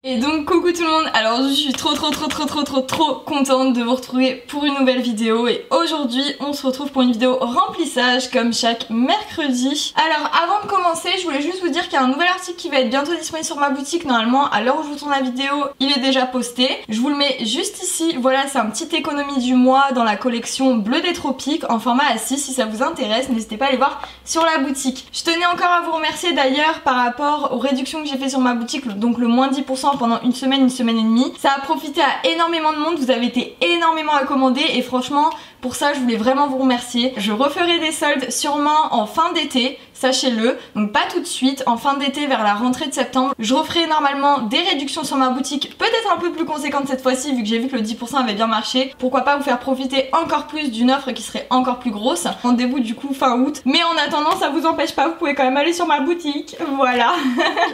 Et donc coucou tout le monde, alors je suis trop contente de vous retrouver pour une nouvelle vidéo et aujourd'hui on se retrouve pour une vidéo remplissage comme chaque mercredi. Alors avant de commencer je voulais juste vous dire qu'il y a un nouvel article qui va être bientôt disponible sur ma boutique. Normalement à l'heure où je vous tourne la vidéo il est déjà posté, je vous le mets juste ici. Voilà, c'est un petit économie du mois dans la collection Bleu des Tropiques en format A6. Si ça vous intéresse n'hésitez pas à aller voir sur la boutique. Je tenais encore à vous remercier d'ailleurs par rapport aux réductions que j'ai fait sur ma boutique, donc le moins 10% pendant une semaine et demie. Ça a profité à énormément de monde, vous avez été énormément à commander et franchement pour ça je voulais vraiment vous remercier. Je referai des soldes sûrement en fin d'été, sachez-le, donc pas tout de suite, en fin d'été vers la rentrée de septembre. Je referai normalement des réductions sur ma boutique, peut-être un peu plus conséquentes cette fois-ci vu que j'ai vu que le 10% avait bien marché. Pourquoi pas vous faire profiter encore plus d'une offre qui serait encore plus grosse. Rendez-vous du coup fin août, mais en attendant ça vous empêche pas, vous pouvez quand même aller sur ma boutique, voilà.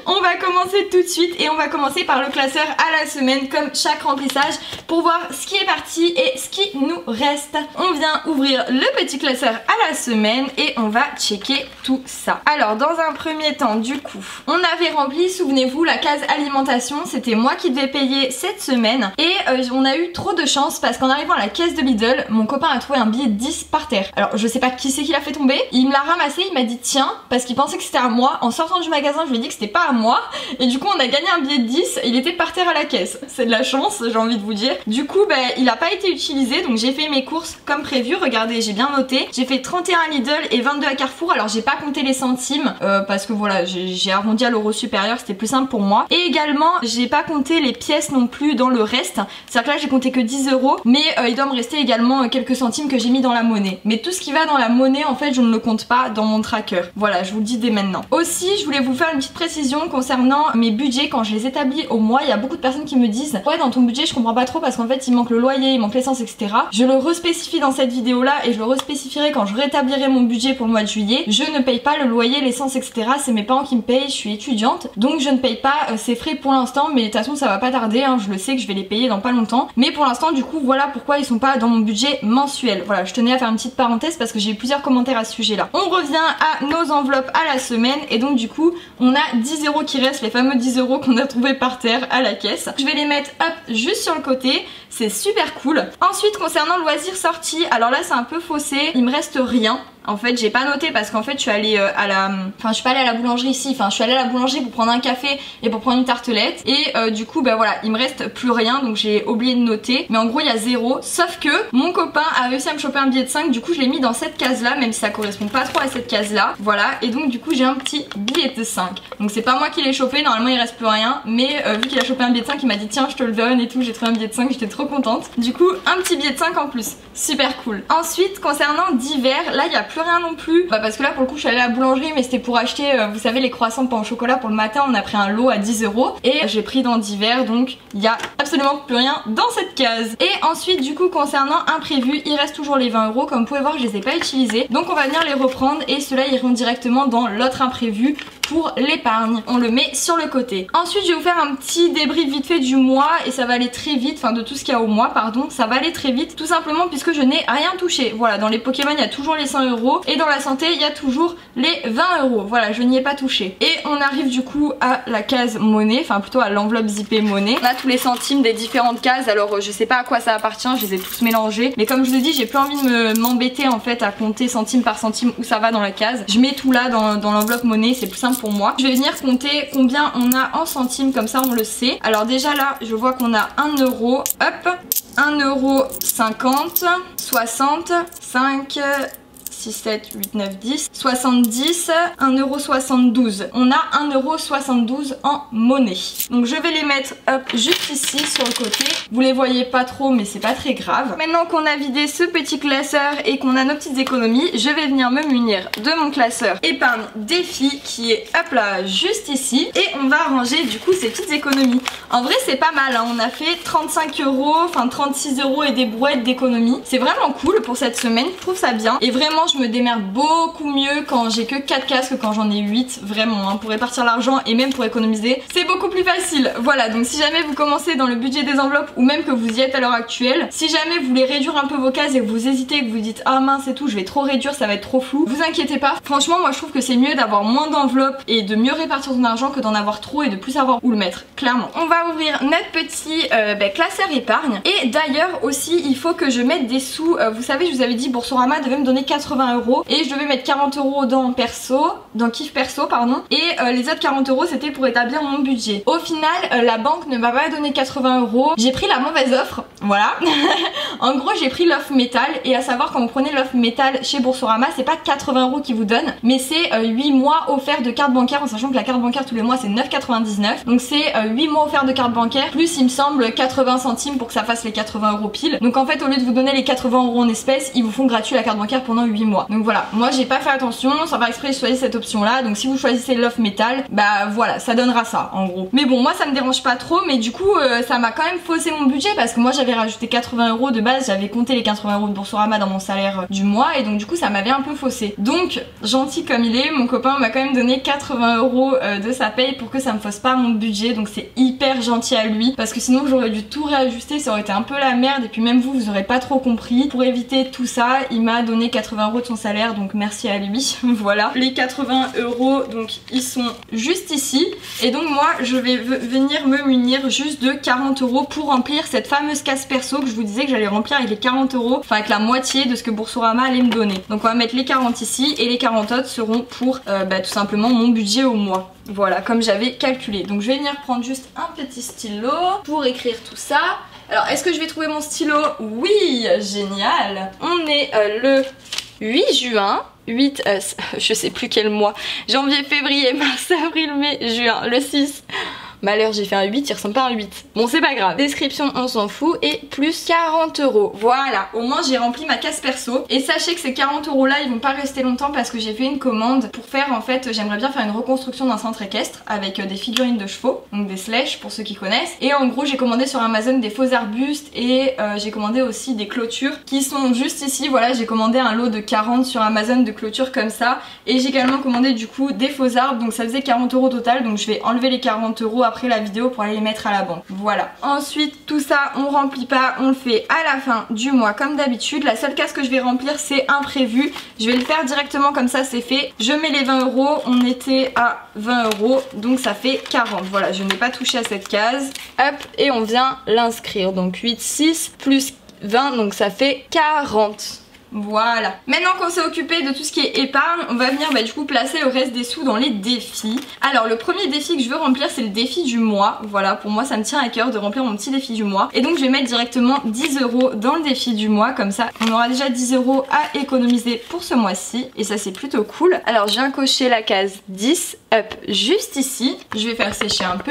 On va commencer tout de suite et on va commencer par le classeur à la semaine comme chaque remplissage pour voir ce qui est parti et ce qui nous reste. On vient ouvrir le petit classeur à la semaine et on va checker tout ça. Alors dans un premier temps du coup on avait rempli, souvenez-vous, la case alimentation, c'était moi qui devais payer cette semaine et on a eu trop de chance parce qu'en arrivant à la caisse de Lidl mon copain a trouvé un billet de 10 par terre. Alors je sais pas qui c'est qui l'a fait tomber, il me l'a ramassé, il m'a dit tiens, parce qu'il pensait que c'était à moi. En sortant du magasin je lui ai dit que c'était pas à moi et du coup on a gagné un billet de 10, il était par terre à la caisse. C'est de la chance j'ai envie de vous dire. Du coup il a pas été utilisé donc j'ai fait mes courses comme prévu, regardez j'ai bien noté. J'ai fait 31 à Lidl et 22 à Carrefour, alors j'ai pas compté les centimes parce que voilà j'ai arrondi à l'euro supérieur, c'était plus simple pour moi. Et également j'ai pas compté les pièces non plus dans le reste, c'est à dire que là j'ai compté que 10 euros mais il doit me rester également quelques centimes que j'ai mis dans la monnaie. Mais tout ce qui va dans la monnaie en fait je ne le compte pas dans mon tracker, voilà je vous le dis dès maintenant. Aussi je voulais vous faire une petite précision concernant mes budgets quand je les établis au mois. Il y a beaucoup de personnes qui me disent ouais dans ton budget je comprends pas trop parce qu'en fait il manque le loyer, il manque l'essence etc. Je le respécifie dans cette vidéo là et je le respécifierai quand je rétablirai mon budget pour le mois de juillet. Je ne paye pas le loyer, l'essence etc. C'est mes parents qui me payent, je suis étudiante donc je ne paye pas ces frais pour l'instant, mais de toute façon ça va pas tarder hein. Je le sais que je vais les payer dans pas longtemps mais pour l'instant du coup voilà pourquoi ils sont pas dans mon budget mensuel. Voilà je tenais à faire une petite parenthèse parce que j'ai eu plusieurs commentaires à ce sujet là. On revient à nos enveloppes à la semaine et donc du coup on a 10 euros qui restent, les fameux 10 euros qu'on a trouvé par terre à la caisse. Je vais les mettre hop juste sur le côté, c'est super cool. Ensuite concernant loisirs sortis, alors là c'est un peu faussé, il me reste rien. En fait j'ai pas noté parce qu'en fait je suis allée je suis pas allée à la boulangerie ici, je suis allée à la boulangerie pour prendre un café et pour prendre une tartelette et du coup voilà il me reste plus rien donc j'ai oublié de noter, mais en gros il y a 0 sauf que mon copain a réussi à me choper un billet de 5, du coup je l'ai mis dans cette case là même si ça correspond pas trop à cette case là, voilà, et donc du coup j'ai un petit billet de 5 donc c'est pas moi qui l'ai chopé, normalement il reste plus rien mais vu qu'il a chopé un billet de 5 il m'a dit tiens je te le donne et tout, j'ai trouvé un billet de 5, j'étais trop contente, du coup un petit billet de 5 en plus, super cool. Ensuite concernant divers, là il y a plus rien non plus parce que là pour le coup je suis allée à la boulangerie mais c'était pour acheter vous savez les croissants pain au chocolat pour le matin, on a pris un lot à 10 euros et j'ai pris dans divers donc il y a absolument plus rien dans cette case. Et ensuite du coup concernant imprévu il reste toujours les 20 euros, comme vous pouvez voir je les ai pas utilisés donc on va venir les reprendre et ceux-là iront directement dans l'autre imprévu pour l'épargne, on le met sur le côté. Ensuite je vais vous faire un petit débrief vite fait du mois et ça va aller très vite, de tout ce qu'il y a au mois pardon, ça va aller très vite tout simplement puisque je n'ai rien touché. Voilà, dans les Pokémon il y a toujours les 100 euros et dans la santé il y a toujours les 20 euros, voilà je n'y ai pas touché. Et on arrive du coup à la case monnaie, plutôt à l'enveloppe zippée monnaie. On a tous les centimes des différentes cases, alors je sais pas à quoi ça appartient, je les ai tous mélangés mais comme je vous ai dit j'ai plus envie de m'embêter en fait à compter centime par centime où ça va dans la case. Je mets tout là dans l'enveloppe monnaie, c'est plus simple pour moi. Je vais venir compter combien on a en centimes comme ça on le sait. Alors déjà là je vois qu'on a 1 euro, hop, 1,50 €, 60, 5, 6, 7, 8, 9, 10, 70, 1,72 €. On a 1,72 € en monnaie. Donc je vais les mettre hop juste ici sur le côté. Vous les voyez pas trop mais c'est pas très grave. Maintenant qu'on a vidé ce petit classeur et qu'on a nos petites économies, je vais venir me munir de mon classeur épargne défi qui est hop là juste ici. Et on va ranger du coup ces petites économies. En vrai c'est pas mal hein. On a fait 35 €, 36 € et des brouettes d'économies. C'est vraiment cool pour cette semaine, je trouve ça bien. Et vraiment Honnêtement je me démerde beaucoup mieux quand j'ai que 4 cases que quand j'en ai 8, vraiment hein, pour répartir l'argent et même pour économiser, c'est beaucoup plus facile. Voilà, donc si jamais vous commencez dans le budget des enveloppes ou même que vous y êtes à l'heure actuelle, si jamais vous voulez réduire un peu vos cases et que vous hésitez, que vous dites ah mince et tout, je vais trop réduire, ça va être trop flou, vous inquiétez pas. Franchement moi je trouve que c'est mieux d'avoir moins d'enveloppes et de mieux répartir son argent que d'en avoir trop et de plus savoir où le mettre, clairement. On va ouvrir notre petit classeur épargne et d'ailleurs aussi il faut que je mette des sous, vous savez je vous avais dit Boursorama devait me donner 80 € et je devais mettre 40 € dans perso, dans kiff perso pardon, et les autres 40 € c'était pour établir mon budget. Au final la banque ne m'a pas donné 80 €, j'ai pris la mauvaise offre, voilà. En gros j'ai pris l'offre métal et à savoir quand vous prenez l'offre métal chez Boursorama c'est pas 80 € qu'ils vous donnent mais c'est 8 mois offerts de carte bancaire en sachant que la carte bancaire tous les mois c'est 9,99 donc c'est 8 mois offerts de carte bancaire plus il me semble 80 centimes pour que ça fasse les 80 € pile. Donc en fait au lieu de vous donner les 80 € en espèces ils vous font gratuit la carte bancaire pendant 8 mois. Donc voilà, moi j'ai pas fait attention, sans faire exprès j'ai choisi cette option là, donc si vous choisissez l'offre métal bah voilà ça donnera ça en gros. Mais bon moi ça me dérange pas trop mais du coup ça m'a quand même faussé mon budget parce que moi j'avais rajouté 80 € de base, j'avais compté les 80 € de Boursorama dans mon salaire du mois et donc du coup ça m'avait un peu faussé. Donc gentil comme il est, mon copain m'a quand même donné 80 € de sa paye pour que ça me fausse pas mon budget, donc c'est hyper gentil à lui parce que sinon j'aurais dû tout réajuster, ça aurait été un peu la merde et puis même vous aurez pas trop compris. Pour éviter tout ça il m'a donné 80 € de son salaire donc merci à lui. Voilà, les 80 € donc ils sont juste ici et donc moi je vais venir me munir juste de 40 € pour remplir cette fameuse case perso que je vous disais que j'allais remplir avec les 40 €, enfin avec la moitié de ce que Boursorama allait me donner. Donc on va mettre les 40 ici et les 40 autres seront pour tout simplement mon budget au mois. Voilà, comme j'avais calculé. Donc je vais venir prendre juste un petit stylo pour écrire tout ça. Alors est-ce que je vais trouver mon stylo? Oui, génial. On est le 8 juin. 8, je sais plus quel mois. Janvier, février, mars, avril, mai, juin. Le 6. Malheur, j'ai fait un 8, il ressemble pas à un 8. Bon, c'est pas grave. Description, on s'en fout. Et plus 40 €. Voilà, au moins j'ai rempli ma case perso. Et sachez que ces 40 € là, ils vont pas rester longtemps parce que j'ai fait une commande pour faire en fait, j'aimerais bien faire une reconstruction d'un centre équestre avec des figurines de chevaux, donc des sledges pour ceux qui connaissent. Et en gros, j'ai commandé sur Amazon des faux arbustes et j'ai commandé aussi des clôtures qui sont juste ici. Voilà, j'ai commandé un lot de 40 sur Amazon de clôtures comme ça. Et j'ai également commandé du coup des faux arbres, donc ça faisait 40 € total. Donc je vais enlever les 40 € après la vidéo pour aller les mettre à la banque. Voilà. Ensuite tout ça on remplit pas, on le fait à la fin du mois comme d'habitude. La seule case que je vais remplir c'est imprévu. Je vais le faire directement comme ça c'est fait. Je mets les 20 €, on était à 20 € donc ça fait 40. Voilà, je n'ai pas touché à cette case. Hop, et on vient l'inscrire. Donc 8, 6 plus 20 donc ça fait 40. Voilà. Maintenant qu'on s'est occupé de tout ce qui est épargne, on va venir du coup placer le reste des sous dans les défis. Alors le premier défi que je veux remplir c'est le défi du mois. Voilà, pour moi ça me tient à cœur de remplir mon petit défi du mois. Et donc je vais mettre directement 10 € dans le défi du mois, comme ça on aura déjà 10 € à économiser pour ce mois-ci. Et ça c'est plutôt cool. Alors je viens cocher la case 10, hop, juste ici. Je vais faire sécher un peu.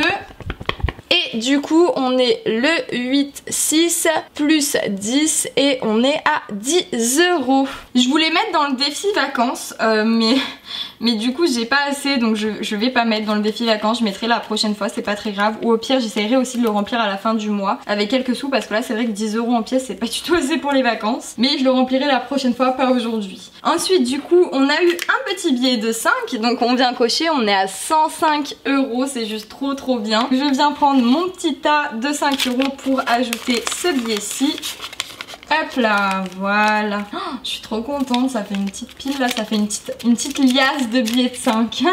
Et du coup on est le 8, 6 plus 10 et on est à 10 €. Je voulais mettre dans le défi vacances mais du coup j'ai pas assez donc je vais pas mettre dans le défi vacances. Je mettrai la prochaine fois, c'est pas très grave. Ou au pire j'essaierai aussi de le remplir à la fin du mois avec quelques sous parce que là c'est vrai que 10 € en pièces c'est pas du tout assez pour les vacances. Mais je le remplirai la prochaine fois, pas aujourd'hui. Ensuite du coup on a eu un petit billet de 5 donc on vient cocher, on est à 105 €, c'est juste trop bien. Je viens prendre mon petit tas de 5 € pour ajouter ce billet-ci. Hop là, voilà. Oh, je suis trop contente, ça fait une petite pile là, ça fait une petite liasse de billets de 5.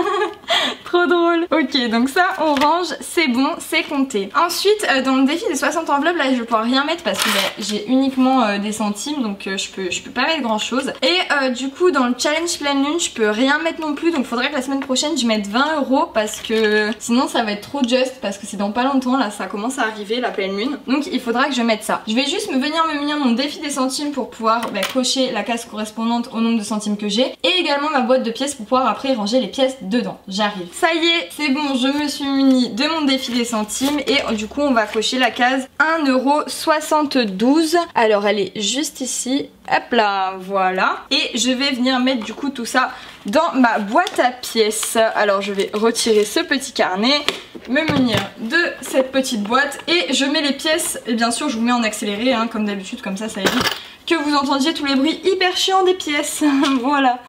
Trop drôle. Ok, donc ça on range, c'est bon, c'est compté. Ensuite, dans le défi des 60 enveloppes, là je vais pouvoir rien mettre parce que j'ai uniquement des centimes, donc je peux pas mettre grand chose. Et du coup dans le challenge pleine lune, je peux rien mettre non plus, donc faudrait que la semaine prochaine je mette 20 € parce que sinon ça va être trop juste parce que c'est dans pas longtemps, là ça commence à arriver la pleine lune. Donc il faudra que je mette ça. Je vais juste venir me munir mon défi des centimes pour pouvoir cocher la case correspondante au nombre de centimes que j'ai et également ma boîte de pièces pour pouvoir après ranger les pièces dedans. J'arrive. Ça y est, c'est bon, je me suis munie de mon défi des centimes et du coup on va cocher la case 1,72 €. Alors elle est juste ici. Hop là, voilà. Et je vais venir mettre du coup tout ça dans ma boîte à pièces. Alors je vais retirer ce petit carnet, me munir de cette petite boîte et je mets les pièces. Et bien sûr je vous mets en accéléré comme d'habitude, comme ça évite que vous entendiez tous les bruits hyper chiants des pièces. Voilà.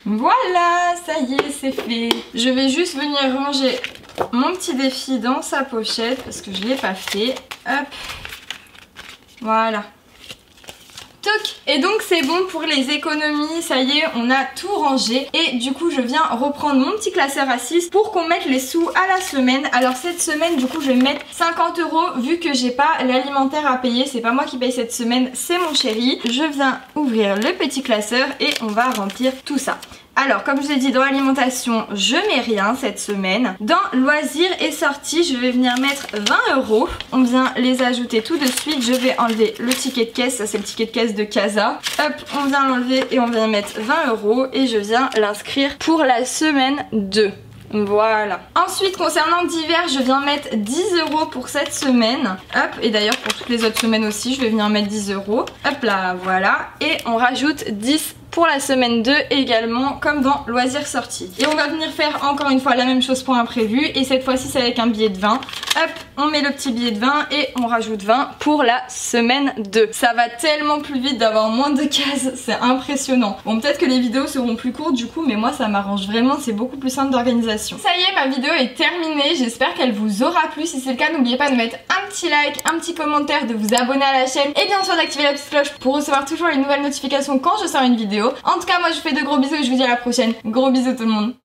Voilà, ça y est, c'est fait. Je vais juste venir ranger mon petit défi dans sa pochette parce que je l'ai pas fait. Hop. Voilà. Toc. Et donc c'est bon pour les économies, ça y est, on a tout rangé. Et du coup je viens reprendre mon petit classeur à 6 pour qu'on mette les sous à la semaine. Alors cette semaine du coup je vais mettre 50 € vu que j'ai pas l'alimentaire à payer. C'est pas moi qui paye cette semaine, c'est mon chéri. Je viens ouvrir le petit classeur et on va remplir tout ça. Alors comme je vous ai dit, dans l'alimentation je mets rien cette semaine. Dans loisirs et sorties je vais venir mettre 20 €. On vient les ajouter tout de suite. Je vais enlever le ticket de caisse, ça c'est le ticket de caisse de Casa. Hop, on vient l'enlever et on vient mettre 20 € et je viens l'inscrire pour la semaine 2. Voilà. Ensuite concernant divers je viens mettre 10 € pour cette semaine. Hop, et d'ailleurs pour toutes les autres semaines aussi je vais venir mettre 10 €. Hop là, voilà. Et on rajoute 10 pour la semaine 2 également, comme dans loisirs sorties. Et on va venir faire encore une fois la même chose pour imprévu. Et cette fois-ci c'est avec un billet de 20. Hop, on met le petit billet de 20 et on rajoute 20 pour la semaine 2. Ça va tellement plus vite d'avoir moins de cases, c'est impressionnant. Bon, peut-être que les vidéos seront plus courtes du coup, mais moi ça m'arrange vraiment, c'est beaucoup plus simple d'organisation. Ça y est, ma vidéo est terminée, j'espère qu'elle vous aura plu. Si c'est le cas, n'oubliez pas de mettre un petit like, un petit commentaire, de vous abonner à la chaîne et bien sûr d'activer la petite cloche pour recevoir toujours les nouvelles notifications quand je sors une vidéo. En tout cas, moi je vous fais de gros bisous et je vous dis à la prochaine. Gros bisous tout le monde.